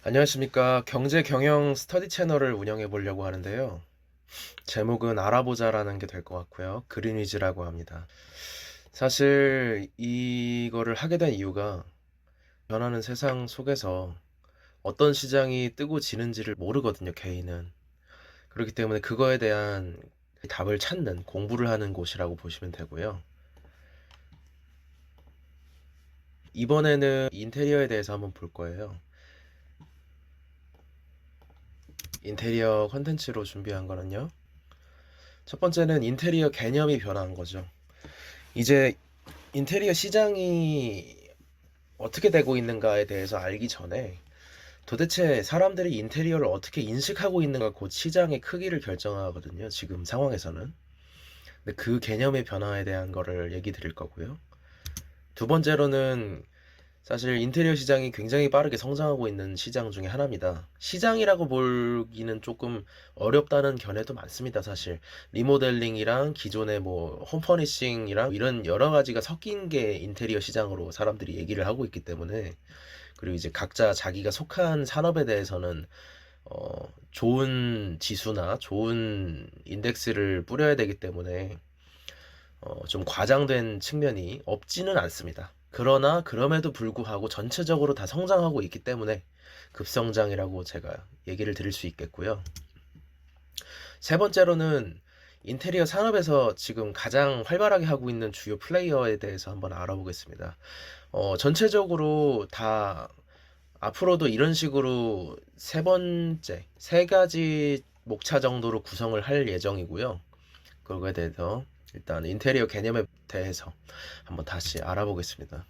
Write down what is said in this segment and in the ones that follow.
안녕하십니까. 경제 경영 스터디 채널을 운영해 보려고 하는데요. 제목은 알아보자라는 게 될 것 같고요. 그린위즈라고 합니다. 사실 이거를 하게 된 이유가 변하는 세상 속에서 어떤 시장이 뜨고 지는지를 모르거든요, 개인은. 그렇기 때문에 그거에 대한 답을 찾는 공부를 하는 곳이라고 보시면 되고요. 이번에는 인테리어에 대해서 한번 볼 거예요. 인테리어 컨텐츠로 준비한 거는요. 첫 번째는 인테리어 개념이 변한 거죠. 이제 인테리어 시장이 어떻게 되고 있는가에 대해서 알기 전에 도대체 사람들이 인테리어를 어떻게 인식하고 있는가 곧 시장의 크기를 결정하거든요. 지금 상황에서는. 근데 그 개념의 변화에 대한 거를 얘기 드릴 거고요. 두 번째로는 사실 인테리어 시장이 굉장히 빠르게 성장하고 있는 시장 중에 하나입니다. 시장이라고 보기는 조금 어렵다는 견해도 많습니다, 사실. 리모델링이랑 기존의 뭐 홈퍼니싱이랑 이런 여러 가지가 섞인 게 인테리어 시장으로 사람들이 얘기를 하고 있기 때문에, 그리고 이제 각자 자기가 속한 산업에 대해서는 좋은 지수나 좋은 인덱스를 뿌려야 되기 때문에 좀 과장된 측면이 없지는 않습니다. 그러나 그럼에도 불구하고 전체적으로 다 성장하고 있기 때문에 급성장이라고 제가 얘기를 드릴 수 있겠고요. 세 번째로는 인테리어 산업에서 지금 가장 활발하게 하고 있는 주요 플레이어에 대해서 한번 알아보겠습니다. 전체적으로 다 앞으로도 이런 식으로 세 가지 목차 정도로 구성을 할 예정이고요. 그거에 대해서 일단 인테리어 개념에 대해서 한번 다시 알아보겠습니다.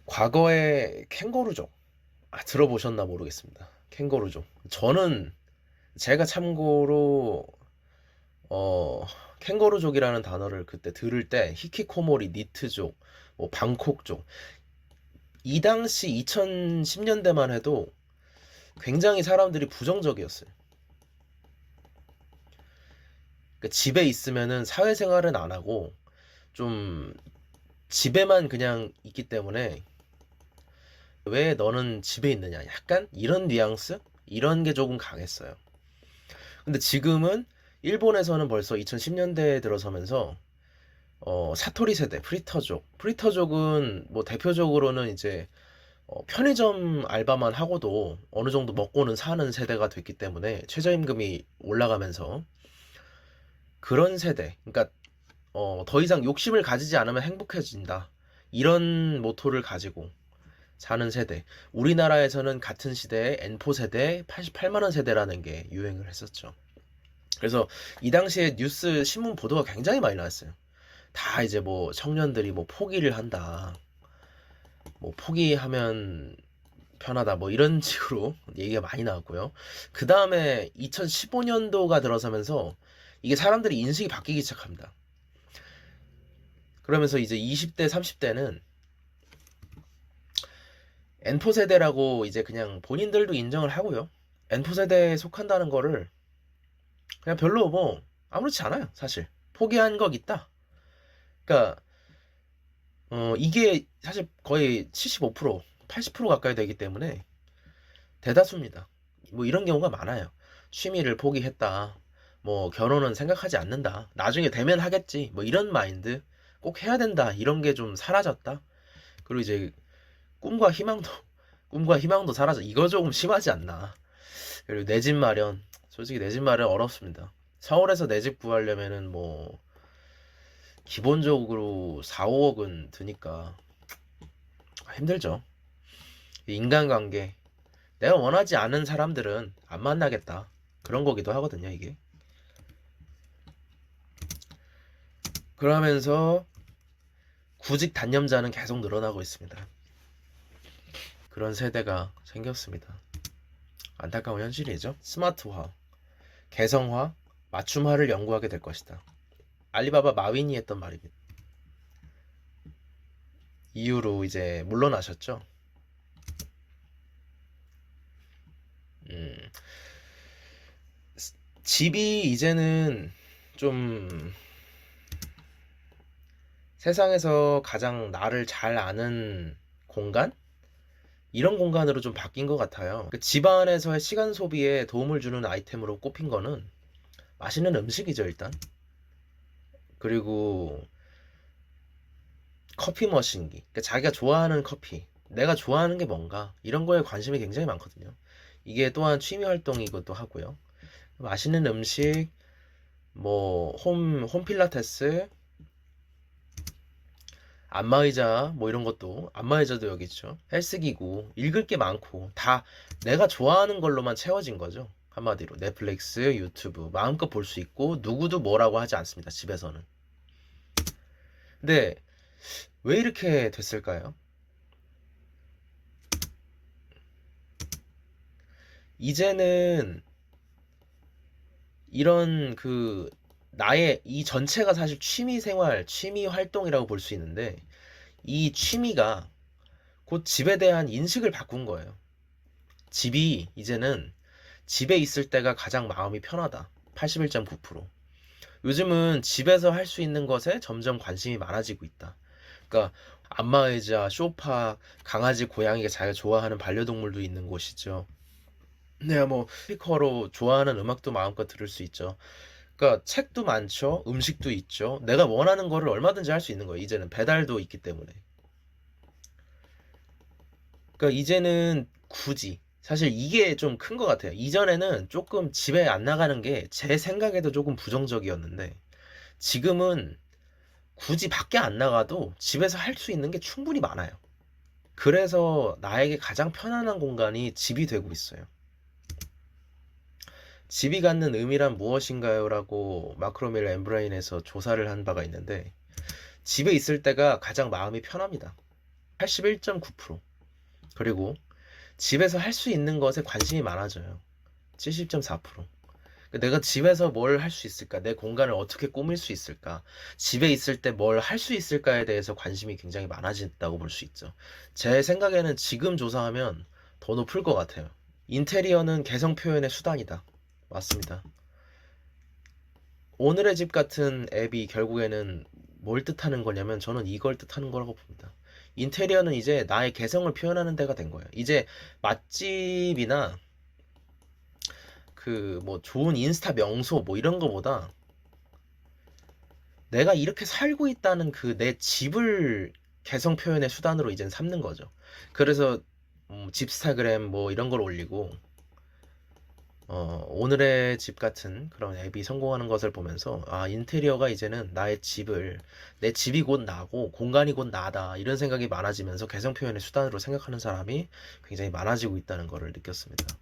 과거에 캥거루족, 들어보셨나 모르겠습니다. 캥거루족. 저는 제가 참고로 캥거루족이라는 단어를 그때 들을 때 히키코모리 니트족, 뭐 방콕족, 이 당시 2010년대만 해도 굉장히 사람들이 부정적이었어요. 그러니까 집에 있으면은 사회생활은 안 하고 좀 집에만 그냥 있기 때문에 왜 너는 집에 있느냐, 약간 이런 뉘앙스, 이런 게 조금 강했어요. 근데 지금은 일본에서는 벌써 2010년대에 들어서면서 사토리 세대, 프리터족은 뭐 대표적으로는 이제 편의점 알바만 하고도 어느 정도 먹고는 사는 세대가 됐기 때문에 최저임금이 올라가면서 그런 세대, 그러니까 더 이상 욕심을 가지지 않으면 행복해진다, 이런 모토를 가지고 사는 세대. 우리나라에서는 같은 시대에 N4 세대, 88만 원 세대라는 게 유행을 했었죠. 그래서 이 당시에 뉴스 신문 보도가 굉장히 많이 나왔어요. 다 이제 뭐 청년들이 뭐 포기를 한다, 뭐 포기하면 편하다, 뭐 이런 식으로 얘기가 많이 나왔고요. 그 다음에 2015년도가 들어서면서 이게 사람들이 인식이 바뀌기 시작합니다. 그러면서 이제 20대, 30대는 N4 세대라고 이제 그냥 본인들도 인정을 하고요. N4 세대에 속한다는 거를 그냥 별로 뭐 아무렇지 않아요, 사실. 포기한 거 있다. 그러니까 이게 사실 거의 75%, 80% 가까이 되기 때문에 대다수입니다. 뭐 이런 경우가 많아요. 취미를 포기했다, 뭐 결혼은 생각하지 않는다, 나중에 되면 하겠지, 뭐 이런 마인드, 꼭 해야 된다, 이런 게 좀 사라졌다. 그리고 이제 꿈과 희망도 꿈과 희망도 사라져. 이거 조금 심하지 않나. 그리고 내 집 마련, 솔직히 내 집 마련 어렵습니다. 서울에서 내 집 구하려면은 뭐 기본적으로 4, 5억은 드니까 힘들죠. 인간관계, 내가 원하지 않은 사람들은 안 만나겠다, 그런 거기도 하거든요, 이게. 그러면서 구직 단념자는 계속 늘어나고 있습니다. 그런 세대가 생겼습니다. 안타까운 현실이죠. 스마트화, 개성화, 맞춤화를 연구하게 될 것이다. 알리바바 마윈이 했던 말입니다. 이후로 이제 물러나셨죠. 음, 집이 이제는 좀 세상에서 가장 나를 잘 아는 공간? 이런 공간으로 좀 바뀐 것 같아요. 집 안에서의 시간 소비에 도움을 주는 아이템으로 꼽힌 거는 맛있는 음식이죠, 일단. 그리고 커피 머신기. 그러니까 자기가 좋아하는 커피. 내가 좋아하는 게 뭔가. 이런 거에 관심이 굉장히 많거든요. 이게 또한 취미 활동이기도 하고요. 맛있는 음식, 뭐, 홈 필라테스, 안마의자, 뭐 이런 것도, 안마의자도 여기 있죠. 헬스기구, 읽을 게 많고, 다 내가 좋아하는 걸로만 채워진 거죠. 한마디로. 넷플릭스, 유튜브, 마음껏 볼 수 있고, 누구도 뭐라고 하지 않습니다, 집에서는. 근데, 왜 이렇게 됐을까요? 이제는 이런 나의 이 전체가 사실 취미 생활, 취미 활동이라고 볼 수 있는데, 이 취미가 곧 집에 대한 인식을 바꾼 거예요. 집이 이제는 집에 있을 때가 가장 마음이 편하다. 81.9%. 요즘은 집에서 할 수 있는 것에 점점 관심이 많아지고 있다. 그러니까 안마의자, 소파, 강아지, 고양이가 자기가 좋아하는 반려동물도 있는 곳이죠. 네, 뭐 스피커로 좋아하는 음악도 마음껏 들을 수 있죠. 그러니까 책도 많죠. 음식도 있죠. 내가 원하는 거를 얼마든지 할 수 있는 거예요. 이제는 배달도 있기 때문에. 그러니까 이제는 굳이 사실 이게 좀 큰 것 같아요. 이전에는 조금 집에 안 나가는 게 제 생각에도 조금 부정적이었는데 지금은 굳이 밖에 안 나가도 집에서 할 수 있는 게 충분히 많아요. 그래서 나에게 가장 편안한 공간이 집이 되고 있어요. 집이 갖는 의미란 무엇인가요? 라고 마크로밀 엠브레인에서 조사를 한 바가 있는데 집에 있을 때가 가장 마음이 편합니다. 81.9%. 그리고 집에서 할 수 있는 것에 관심이 많아져요. 70.4%. 내가 집에서 뭘 할 수 있을까? 내 공간을 어떻게 꾸밀 수 있을까? 집에 있을 때 뭘 할 수 있을까에 대해서 관심이 굉장히 많아진다고 볼 수 있죠. 제 생각에는 지금 조사하면 더 높을 것 같아요. 인테리어는 개성 표현의 수단이다. 맞습니다. 오늘의 집 같은 앱이 결국에는 뭘 뜻하는 거냐면 저는 이걸 뜻하는 거라고 봅니다. 인테리어는 이제 나의 개성을 표현하는 데가 된 거예요. 이제 맛집이나 뭐 좋은 인스타 명소 뭐 이런 거보다 내가 이렇게 살고 있다는 내 집을 개성 표현의 수단으로 이젠 삼는 거죠. 그래서 집스타그램 뭐 이런 걸 올리고 오늘의 집 같은 그런 앱이 성공하는 것을 보면서 아 인테리어가 이제는 내 집이 곧 나고 공간이 곧 나다 이런 생각이 많아지면서 개성 표현의 수단으로 생각하는 사람이 굉장히 많아지고 있다는 것을 느꼈습니다.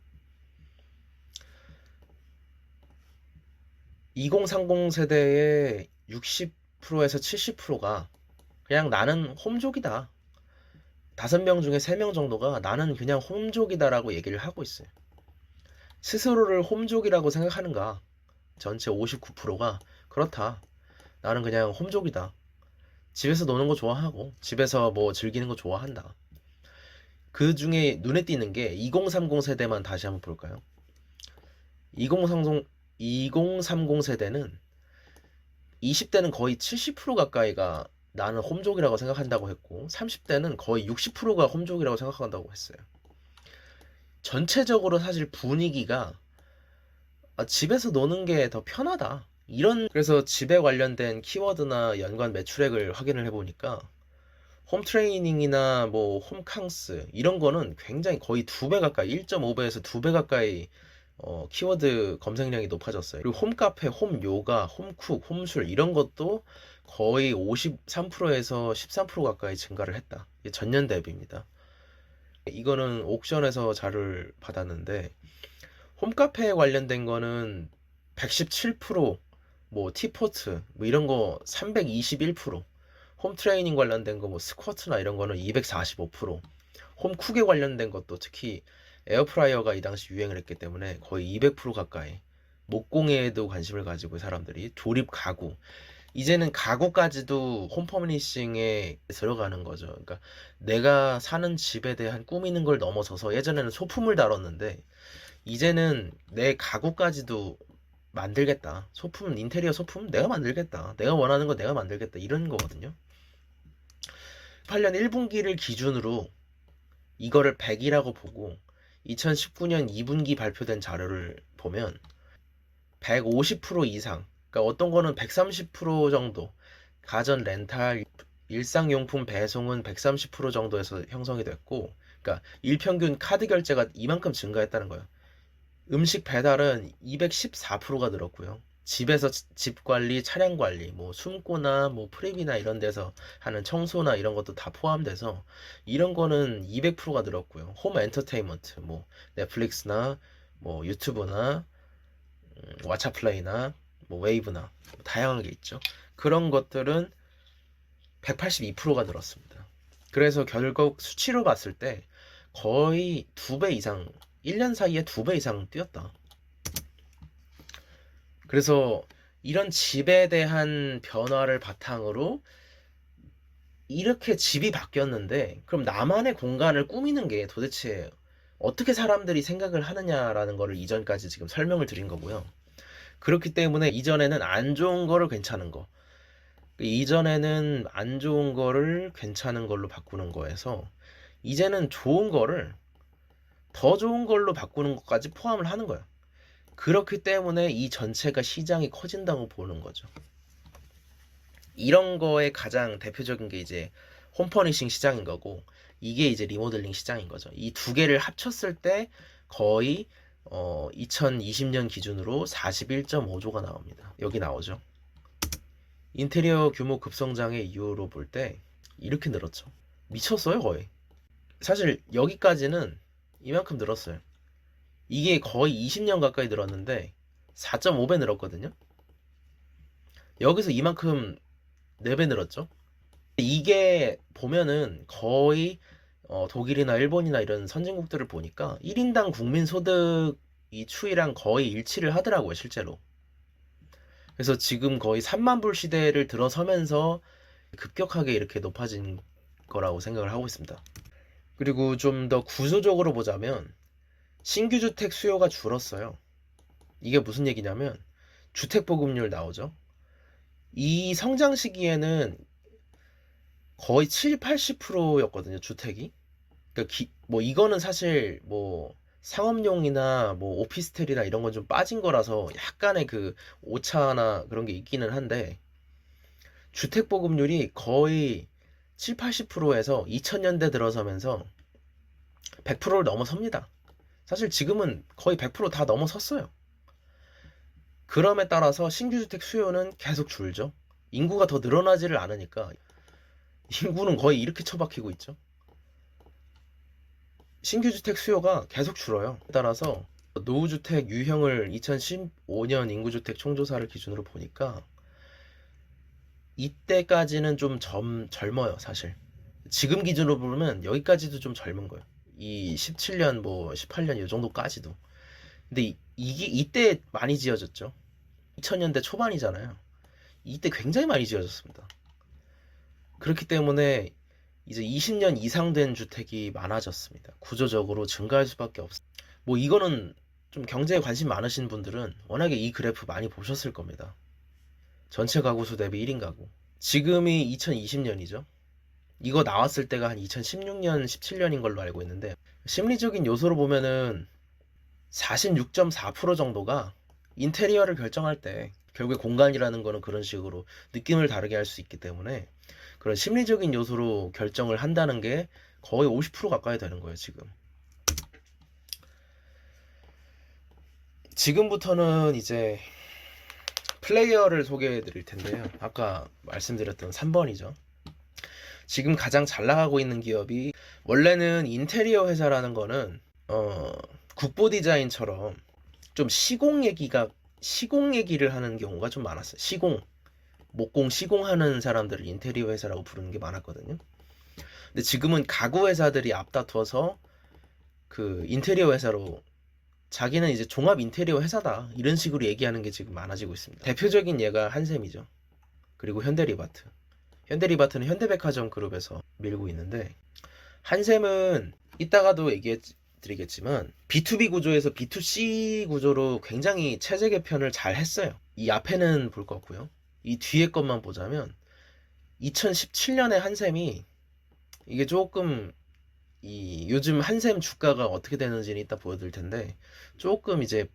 2030 세대의 60%에서 70%가 그냥 나는 홈족이다. 5명 중에 3명 정도가 나는 그냥 홈족이다라고 얘기를 하고 있어요. 스스로를 홈족이라고 생각하는가? 전체 59%가 그렇다. 나는 그냥 홈족이다. 집에서 노는 거 좋아하고 집에서 뭐 즐기는 거 좋아한다. 그 중에 눈에 띄는 게 2030 세대만 다시 한번 볼까요? 2030 세대는 20대는 거의 70% 가까이가 나는 홈족이라고 생각한다고 했고 30대는 거의 60%가 홈족이라고 생각한다고 했어요. 전체적으로 사실 분위기가 집에서 노는 게 더 편하다. 그래서 집에 관련된 키워드나 연관 매출액을 확인을 해보니까 홈 트레이닝이나 뭐 홈캉스 이런 거는 굉장히 거의 2배 가까이 1.5배에서 2배 가까이 키워드 검색량이 높아졌어요. 그리고 홈카페, 홈요가, 홈쿡, 홈술 이런 것도 거의 53%에서 13% 가까이 증가를 했다. 이게 전년 대비입니다. 이거는 옥션에서 자료를 받았는데 홈카페에 관련된 거는 117%, 뭐 티포트 뭐 이런 거 321%, 홈 트레이닝 관련된 거 뭐 스쿼트나 이런 거는 245%, 홈쿡에 관련된 것도 특히 에어프라이어가 이 당시 유행을 했기 때문에 거의 200% 가까이 목공에도 관심을 가지고 사람들이 조립 가구 이제는 가구까지도 홈 퍼니싱에 들어가는 거죠. 그러니까 내가 사는 집에 대한 꾸미는 걸 넘어서서 예전에는 소품을 다뤘는데 이제는 내 가구까지도 만들겠다. 인테리어 소품 내가 만들겠다. 내가 원하는 거 내가 만들겠다. 이런 거거든요. 8년 1분기를 기준으로 이거를 100이라고 보고 2019년 2분기 발표된 자료를 보면 150% 이상, 그러니까 어떤 거는 130% 정도, 가전 렌탈, 일상용품 배송은 130% 정도에서 형성이 됐고, 그러니까 일평균 카드 결제가 이만큼 증가했다는 거예요. 음식 배달은 214%가 늘었고요. 집에서 집 관리, 차량 관리, 뭐 숨고나 뭐 프랩이나 이런 데서 하는 청소나 이런 것도 다 포함돼서 이런 거는 200%가 늘었고요. 홈 엔터테인먼트, 뭐 넷플릭스나 뭐 유튜브나 왓챠플레이나 뭐 웨이브나 뭐 다양한 게 있죠. 그런 것들은 182%가 늘었습니다. 그래서 결국 수치로 봤을 때 거의 2배 이상, 1년 사이에 2배 이상 뛰었다. 그래서 이런 집에 대한 변화를 바탕으로 이렇게 집이 바뀌었는데 그럼 나만의 공간을 꾸미는 게 도대체 어떻게 사람들이 생각을 하느냐라는 거를 이전까지 지금 설명을 드린 거고요. 그렇기 때문에 이전에는 안 좋은 거를 괜찮은 거, 이전에는 안 좋은 거를 괜찮은 걸로 바꾸는 거에서 이제는 좋은 거를 더 좋은 걸로 바꾸는 것까지 포함을 하는 거예요. 그렇기 때문에 이 전체가 시장이 커진다고 보는 거죠. 이런 거에 가장 대표적인 게 이제 홈퍼니싱 시장인 거고, 이게 이제 리모델링 시장인 거죠. 이 두 개를 합쳤을 때 거의 2020년 기준으로 41.5조가 나옵니다. 여기 나오죠. 인테리어 규모 급성장의 이유로 볼 때 이렇게 늘었죠. 미쳤어요, 거의. 사실 여기까지는 이만큼 늘었어요. 이게 거의 20년 가까이 늘었는데 4.5배 늘었거든요. 여기서 이만큼 4배 늘었죠. 이게 보면은 거의 독일이나 일본이나 이런 선진국들을 보니까 1인당 국민 소득 이 추이랑 거의 일치를 하더라고요, 실제로. 그래서 지금 거의 3만 불 시대를 들어서면서 급격하게 이렇게 높아진 거라고 생각을 하고 있습니다. 그리고 좀 더 구조적으로 보자면 신규 주택 수요가 줄었어요. 이게 무슨 얘기냐면 주택 보급률 나오죠. 이 성장 시기에는 거의 7, 80%였거든요, 주택이. 그러니까 뭐 이거는 사실 뭐 상업용이나 뭐 오피스텔이나 이런 건 좀 빠진 거라서 약간의 그 오차나 그런 게 있기는 한데 주택 보급률이 거의 7, 80%에서 2000년대 들어서면서 100%를 넘어섭니다. 사실 지금은 거의 100%다 넘어섰어요. 그럼에 따라서 신규 주택 수요는 계속 줄죠. 인구가 더 늘어나지를 않으니까 인구는 거의 이렇게 처박히고 있죠. 신규 주택 수요가 계속 줄어요. 따라서 노후주택 유형을 2015년 인구주택 총조사를 기준으로 보니까 이때까지는 좀 젊어요, 사실. 지금 기준으로 보면 여기까지도 좀 젊은 거예요. 이 17년, 뭐 18년 이 정도까지도. 근데 이게 이때 많이 지어졌죠. 2000년대 초반이잖아요. 이때 굉장히 많이 지어졌습니다. 그렇기 때문에 이제 20년 이상 된 주택이 많아졌습니다. 구조적으로 증가할 수밖에 없어요. 뭐 이거는 좀 경제에 관심 많으신 분들은 워낙에 이 그래프 많이 보셨을 겁니다. 전체 가구 수 대비 1인 가구. 지금이 2020년이죠. 이거 나왔을 때가 한 2016년, 17년인 걸로 알고 있는데 심리적인 요소로 보면은 46.4% 정도가 인테리어를 결정할 때 결국에 공간이라는 거는 그런 식으로 느낌을 다르게 할 수 있기 때문에 그런 심리적인 요소로 결정을 한다는 게 거의 50% 가까이 되는 거예요, 지금. 지금부터는 이제 플레이어를 소개해 드릴 텐데요. 아까 말씀드렸던 3번이죠. 지금 가장 잘 나가고 있는 기업이 원래는 인테리어 회사라는 거는 국보 디자인처럼 좀 시공 얘기를 하는 경우가 좀 많았어요. 목공 시공하는 사람들을 인테리어 회사라고 부르는 게 많았거든요. 근데 지금은 가구 회사들이 앞다퉈서 그 인테리어 회사로 자기는 이제 종합 인테리어 회사다 이런 식으로 얘기하는 게 지금 많아지고 있습니다. 대표적인 예가 한샘이죠. 그리고 현대리바트. 현대리바트는 현대백화점 그룹에서 밀고 있는데 한샘은 이따가도 얘기해 드리겠지만 B2B 구조에서 B2C 구조로 굉장히 체제 개편을 잘 했어요. 이 앞에는 볼 거 없고요. 이 뒤에 것만 보자면 2017년에 한샘이 이게 조금 이 요즘 한샘 주가가 어떻게 되는지는 이따 보여드릴 텐데 조금 이제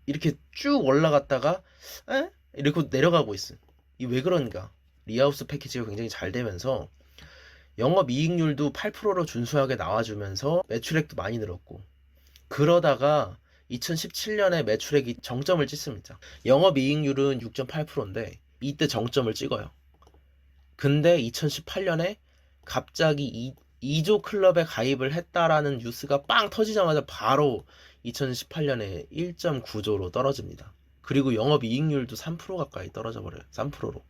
이렇게 쭉 올라갔다가 에? 이렇게 내려가고 있어. 이 왜 그런가? 리하우스 패키지가 굉장히 잘 되면서 영업이익률도 8%로 준수하게 나와주면서 매출액도 많이 늘었고 그러다가 2017년에 매출액이 정점을 찍습니다. 영업이익률은 6.8%인데 이때 정점을 찍어요. 근데 2018년에 갑자기 2조 클럽에 가입을 했다라는 뉴스가 빵 터지자마자 바로 2018년에 1.9조로 떨어집니다. 그리고 영업이익률도 3% 가까이 떨어져 버려요. 3%로.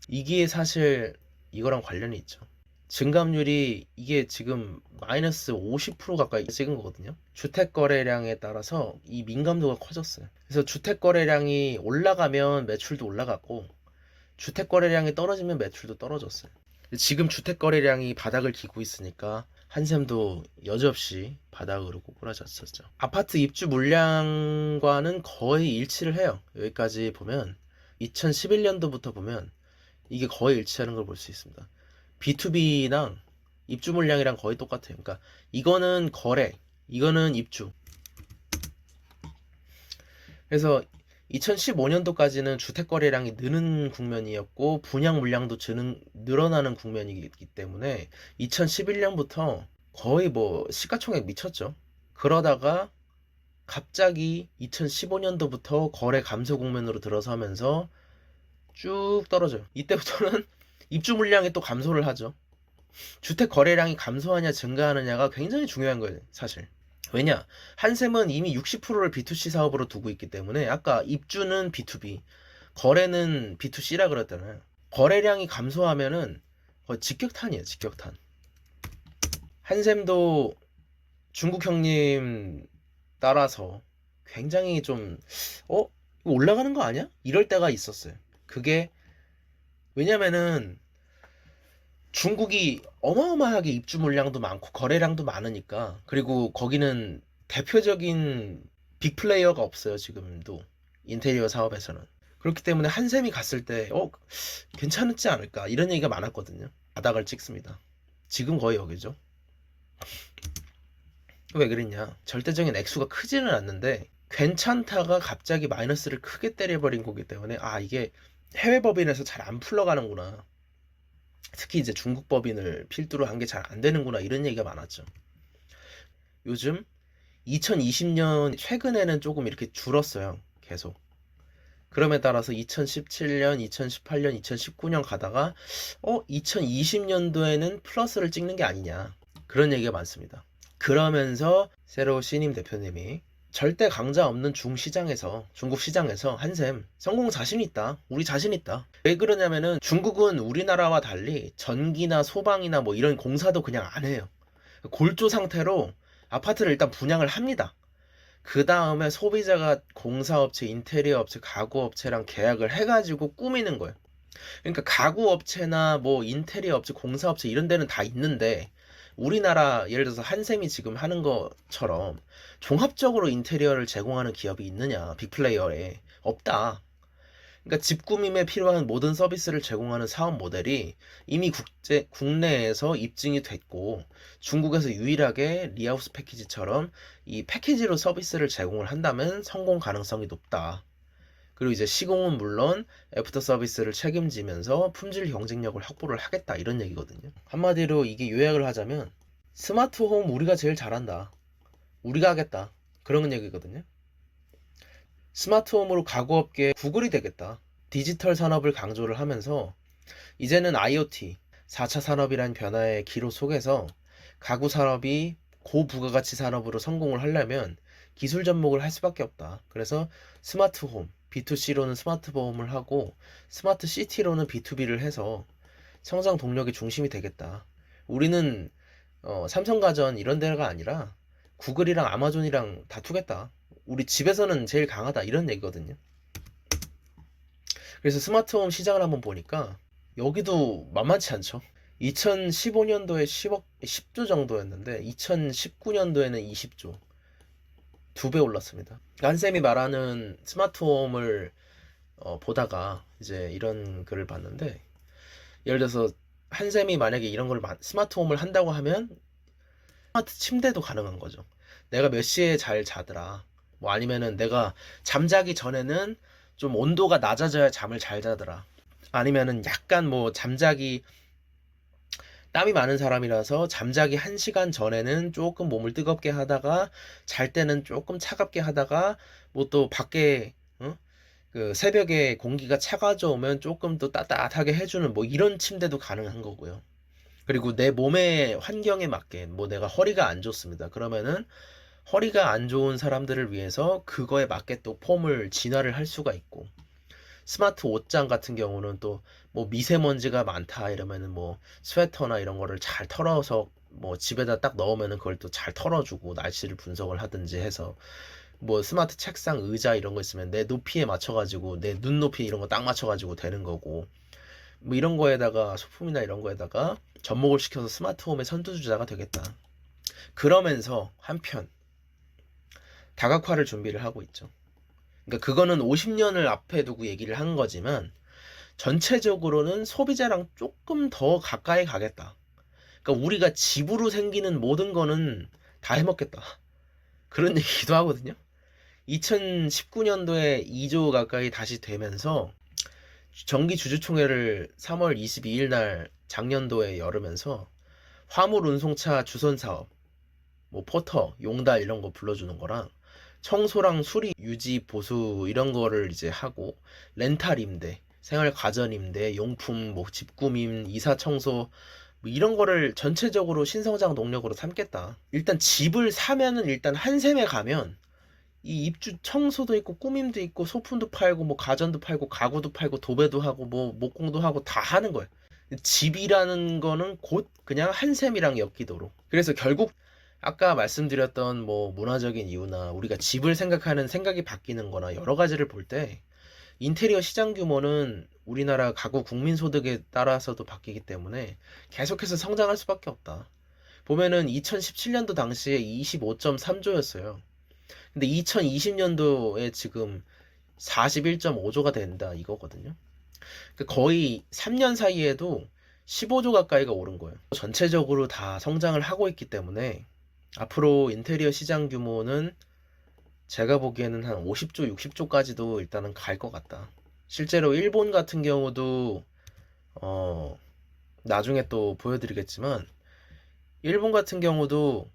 이게 사실 이거랑 관련이 있죠. 증감률이 이게 지금 마이너스 50% 가까이 찍은 거거든요. 주택 거래량에 따라서 이 민감도가 커졌어요. 그래서 주택 거래량이 올라가면 매출도 올라갔고 주택 거래량이 떨어지면 매출도 떨어졌어요. 지금 주택 거래량이 바닥을 기고 있으니까 한샘도 여지없이 바닥으로 꼬꾸라졌었죠. 아파트 입주 물량과는 거의 일치를 해요. 여기까지 보면 2011년도부터 보면 이게 거의 일치하는 걸 볼 수 있습니다. B2B랑 입주 물량이랑 거의 똑같아요. 그러니까 이거는 거래, 이거는 입주. 그래서 2015년도까지는 주택 거래량이 느는 국면이었고 분양 물량도 늘어나는 국면이기 때문에 2011년부터 거의 뭐 시가총액 미쳤죠. 그러다가 갑자기 2015년도부터 거래 감소 국면으로 들어서면서 쭉 떨어져요. 이때부터는 입주 물량이 또 감소를 하죠. 주택 거래량이 감소하냐 증가하느냐가 굉장히 중요한 거예요, 사실. 왜냐? 한샘은 이미 60%를 B2C 사업으로 두고 있기 때문에 아까 입주는 B2B, 거래는 B2C라 그랬잖아요. 거래량이 감소하면은 거의 직격탄이에요, 직격탄. 한샘도 중국 형님 따라서 굉장히 좀 이거 올라가는 거 아니야? 이럴 때가 있었어요. 그게 왜냐면은 중국이 어마어마하게 입주 물량도 많고 거래량도 많으니까 그리고 거기는 대표적인 빅플레이어가 없어요. 지금도 인테리어 사업에서는. 그렇기 때문에 한샘이 갔을 때 괜찮지 않을까 이런 얘기가 많았거든요. 바닥을 찍습니다. 지금 거의 여기죠. 왜 그랬냐? 절대적인 액수가 크지는 않는데 괜찮다가 갑자기 마이너스를 크게 때려버린 거기 때문에 이게 해외 법인에서 잘 안 풀러가는구나. 특히 이제 중국 법인을 필두로 한 게 잘 안 되는구나 이런 얘기가 많았죠. 요즘 2020년 최근에는 조금 이렇게 줄었어요. 계속. 그럼에 따라서 2017년, 2018년, 2019년 가다가 2020년도에는 플러스를 찍는 게 아니냐. 그런 얘기가 많습니다. 그러면서 새로 신임 대표님이 절대 강자 없는 중국 시장에서 한샘 성공 자신 있다. 우리 자신 있다. 왜 그러냐면은 중국은 우리나라와 달리 전기나 소방이나 뭐 이런 공사도 그냥 안 해요. 골조 상태로 아파트를 일단 분양을 합니다. 그 다음에 소비자가 공사업체, 인테리어 업체, 가구업체랑 계약을 해가지고 꾸미는 거예요. 그러니까 가구업체나 뭐 인테리어 업체, 공사업체 이런 데는 다 있는데 우리나라 예를 들어서 한샘이 지금 하는 것처럼 종합적으로 인테리어를 제공하는 기업이 있느냐 빅플레이어에 없다. 그러니까 집 꾸밈에 필요한 모든 서비스를 제공하는 사업 모델이 이미 국내에서 입증이 됐고 중국에서 유일하게 리하우스 패키지처럼 이 패키지로 서비스를 제공을 한다면 성공 가능성이 높다. 그리고 이제 시공은 물론 애프터 서비스를 책임지면서 품질 경쟁력을 확보를 하겠다 이런 얘기거든요. 한마디로 이게 요약을 하자면 스마트홈 우리가 제일 잘한다. 우리가 하겠다. 그런 얘기거든요. 스마트홈으로 가구업계 구글이 되겠다. 디지털 산업을 강조를 하면서 이제는 IoT, 4차 산업이란 변화의 기로 속에서 가구 산업이 고부가가치 산업으로 성공을 하려면 기술 접목을 할 수밖에 없다. 그래서 스마트홈, B2C로는 스마트홈을 하고 스마트 시티로는 B2B를 해서 성장 동력의 중심이 되겠다. 우리는 삼성가전 이런 데가 아니라 구글이랑 아마존이랑 다투겠다. 우리 집에서는 제일 강하다. 이런 얘기거든요. 그래서 스마트홈 시장을 한번 보니까 여기도 만만치 않죠. 2015년도에 10조 정도였는데 2019년도에는 20조. 2배 올랐습니다. 한샘이 말하는 스마트홈을 보다가 이제 이런 글을 봤는데 예를 들어서 한샘이 만약에 이런 걸 스마트홈을 한다고 하면 스마트 침대도 가능한 거죠. 내가 몇 시에 잘 자더라. 뭐 아니면은 내가 잠자기 전에는 좀 온도가 낮아져야 잠을 잘 자더라. 아니면은 약간 뭐 잠자기 땀이 많은 사람이라서 잠자기 1시간 전에는 조금 몸을 뜨겁게 하다가 잘 때는 조금 차갑게 하다가 뭐 또 밖에 그 새벽에 공기가 차가져 오면 조금 더 따뜻하게 해주는 뭐 이런 침대도 가능한 거고요. 그리고 내 몸의 환경에 맞게 뭐 내가 허리가 안 좋습니다. 그러면은 허리가 안 좋은 사람들을 위해서 그거에 맞게 또 폼을 진화를 할 수가 있고, 스마트 옷장 같은 경우는 또 뭐 미세먼지가 많다 이러면은 뭐 스웨터나 이런 거를 잘 털어서 뭐 집에다 딱 넣으면은 그걸 또 잘 털어주고 날씨를 분석을 하든지 해서, 뭐 스마트 책상 의자 이런 거 있으면 내 높이에 맞춰가지고 내 눈높이 이런 거 딱 맞춰가지고 되는 거고, 뭐 이런 거에다가 소품이나 이런 거에다가 접목을 시켜서 스마트홈의 선두주자가 되겠다. 그러면서 한편 다각화를 준비를 하고 있죠. 그러니까 그거는 50년을 앞에 두고 얘기를 한 거지만 전체적으로는 소비자랑 조금 더 가까이 가겠다. 그러니까 우리가 집으로 생기는 모든 거는 다 해먹겠다. 그런 얘기도 하거든요. 2019년도에 2조 가까이 다시 되면서 정기 주주총회를 3월 22일 날 작년도에 열으면서 화물 운송차 주선 사업, 뭐 포터, 용달 이런 거 불러주는 거랑 청소랑 수리, 유지, 보수 이런 거를 이제 하고, 렌탈 임대, 생활 가전 임대, 용품, 뭐 집구임, 이사 청소 뭐 이런 거를 전체적으로 신성장 동력으로 삼겠다. 일단 집을 사면은 일단 한 샘에 가면 이 입주 청소도 있고 꾸밈도 있고 소품도 팔고 뭐 가전도 팔고 가구도 팔고 도배도 하고 뭐 목공도 하고 다 하는 거예요. 집이라는 거는 곧 그냥 한 샘이랑 엮이도록. 그래서 결국 아까 말씀드렸던 뭐 문화적인 이유나 우리가 집을 생각하는 생각이 바뀌는 거나 여러 가지를 볼 때 인테리어 시장 규모는 우리나라 가구 국민 소득에 따라서도 바뀌기 때문에 계속해서 성장할 수밖에 없다. 보면은 2017년도 당시에 25.3조였어요. 근데 2020년도에 지금 41.5조가 된다 이거거든요. 거의 3년 사이에도 15조 가까이가 오른 거예요. 전체적으로 다 성장을 하고 있기 때문에 앞으로 인테리어 시장 규모는 제가 보기에는 한 50조, 60조까지도 일단은 갈 것 같다. 실제로 일본 같은 경우도 나중에 또 보여드리겠지만, 일본 같은 경우도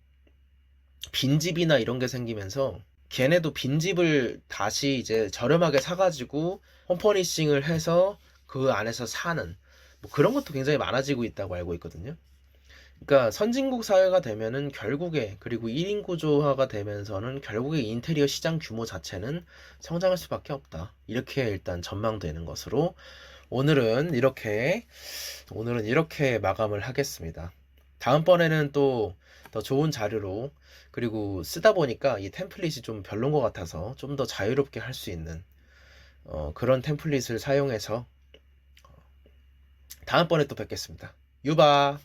빈집이나 이런 게 생기면서 걔네도 빈집을 다시 이제 저렴하게 사가지고 홈퍼니싱을 해서 그 안에서 사는 뭐 그런 것도 굉장히 많아지고 있다고 알고 있거든요. 그러니까 선진국 사회가 되면은 결국에, 그리고 1인 구조화가 되면서는 결국에 인테리어 시장 규모 자체는 성장할 수밖에 없다. 이렇게 일단 전망되는 것으로 오늘은 이렇게 마감을 하겠습니다. 다음번에는 또 더 좋은 자료로, 그리고 쓰다 보니까 이 템플릿이 좀 별론 것 같아서 좀 더 자유롭게 할 수 있는 그런 템플릿을 사용해서 다음번에 또 뵙겠습니다. 유바.